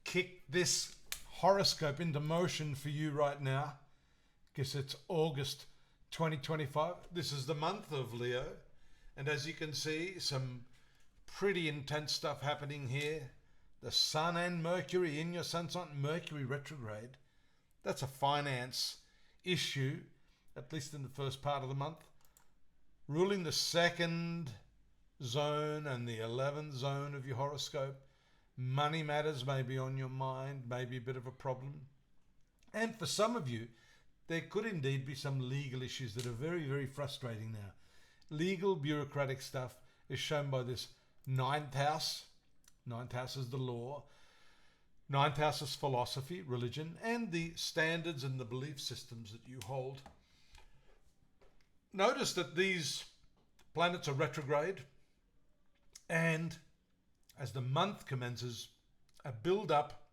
kick this horoscope into motion for you right now, because it's August 2025. This is the month of Leo, and as you can see, some pretty intense stuff happening here. The Sun and Mercury in your sun sign, Mercury retrograde. That's a finance issue, at least in the first part of the month. Ruling the second zone and the 11th zone of your horoscope. Money matters may be on your mind, maybe a bit of a problem. And for some of you, there could indeed be some legal issues that are very, very frustrating now. Legal, bureaucratic stuff is shown by this ninth house. Ninth house is the law. Ninth house is philosophy, religion, and the standards and the belief systems that you hold. Notice that these planets are retrograde, and as the month commences, a build-up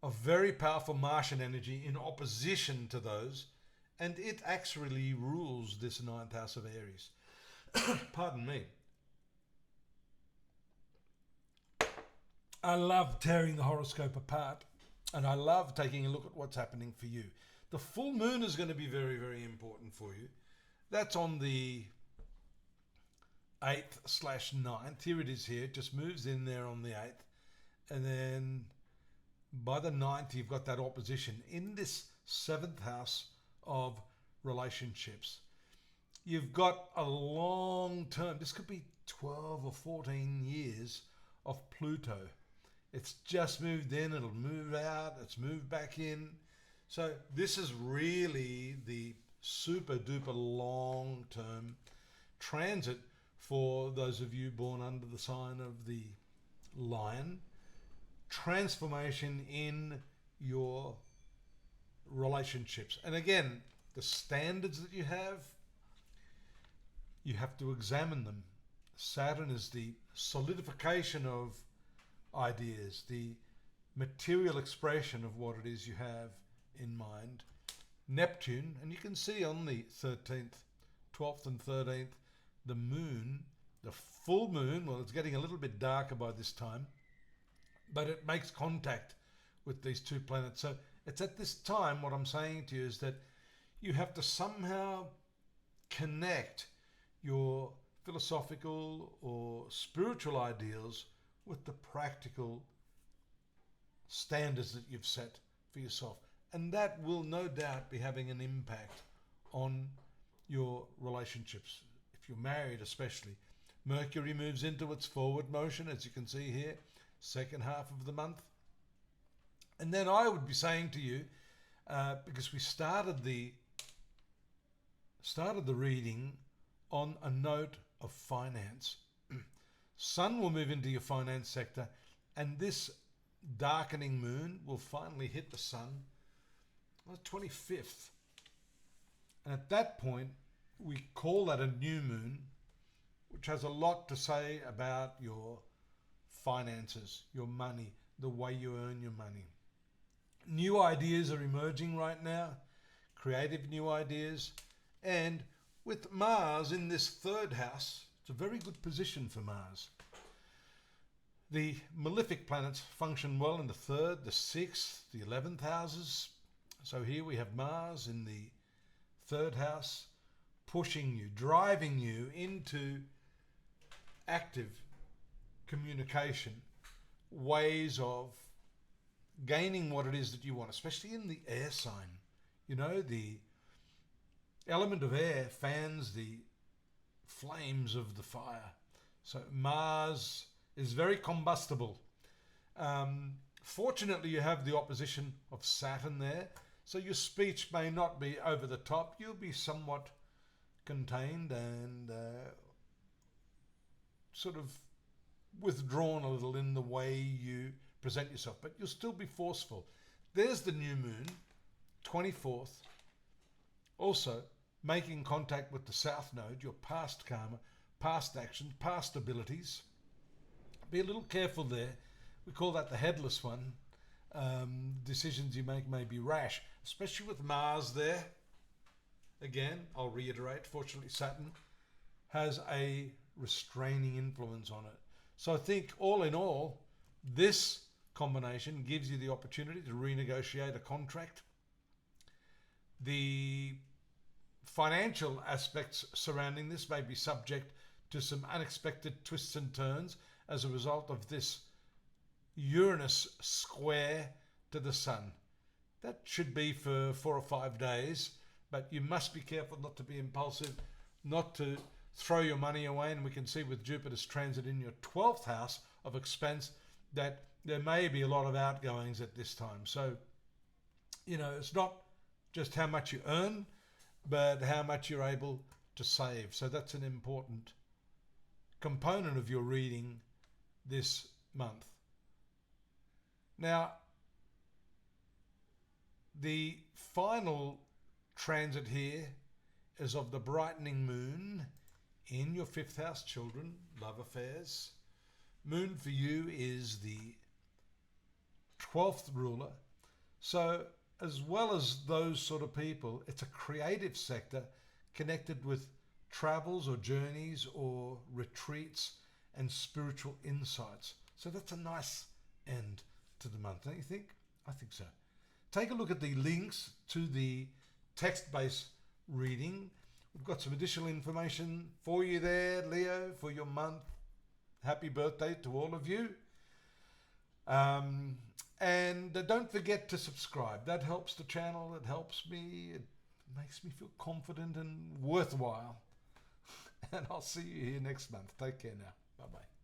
of very powerful Martian energy in opposition to those, and it actually rules this ninth house of Aries. Pardon me. I love tearing the horoscope apart, and I love taking a look at what's happening for you. The full moon is going to be very, very important for you. That's on the 8th/9th. Here it is here. It just moves in there on the 8th. And then by the 9th, you've got that opposition in this 7th house of relationships. You've got a long term. This could be 12 or 14 years of Pluto. It's just moved in, it'll move out, it's moved back in. So this is really the super duper long term transit for those of you born under the sign of the Lion. Transformation in your relationships. And again, the standards that you have to examine them. Saturn is the solidification of ideas, the material expression of what it is you have in mind. Neptune, and you can see on the 13th, 12th and 13th, the moon, the full moon, well, it's getting a little bit darker by this time, but it makes contact with these two planets. So it's at this time, what I'm saying to you is that you have to somehow connect your philosophical or spiritual ideals with the practical standards that you've set for yourself. And that will no doubt be having an impact on your relationships. If you're married especially. Mercury moves into its forward motion, as you can see here, second half of the month. And then I would be saying to you, because we started the reading on a note of finance. Sun will move into your finance sector, and this darkening moon will finally hit the sun on the 25th. And at that point, we call that a new moon, which has a lot to say about your finances, your money, the way you earn your money. New ideas are emerging right now, creative new ideas, and with Mars in this third house, it's a very good position for Mars. The malefic planets function well in the 3rd, the 6th, the 11th houses. So here we have Mars in the 3rd house, pushing you, driving you into active communication, ways of gaining what it is that you want, especially in the air sign. You know, the element of air fans the flames of the fire. So Mars is very combustible. Fortunately, you have the opposition of Saturn there, so your speech may not be over the top. You'll be somewhat contained and sort of withdrawn a little in the way you present yourself, but you'll still be forceful. There's the new moon, 24th, also making contact with the South Node, your past karma, past action, past abilities. Be a little careful there. We call that the headless one. Decisions you make may be rash, especially with Mars there. Again, I'll reiterate, fortunately Saturn has a restraining influence on it. So I think all in all, this combination gives you the opportunity to renegotiate a contract. The financial aspects surrounding this may be subject to some unexpected twists and turns as a result of this Uranus square to the Sun. That should be for 4 or 5 days, but you must be careful not to be impulsive, not to throw your money away. And we can see with Jupiter's transit in your 12th house of expense that there may be a lot of outgoings at this time. So, it's not just how much you earn, but how much you're able to save. So that's an important component of your reading this month. Now, the final transit here is of the brightening moon in your 5th house, children, love affairs. Moon for you is the 12th ruler. So as well as those sort of people, it's a creative sector connected with travels or journeys or retreats and spiritual insights. So that's a nice end to the month, don't you think? I think so. Take a look at the links to the text-based reading. We've got some additional information for you there, Leo, for your month. Happy birthday to all of you. And don't forget to subscribe. That helps the channel. It helps me. It makes me feel confident and worthwhile. And I'll see you here next month. Take care now. Bye-bye.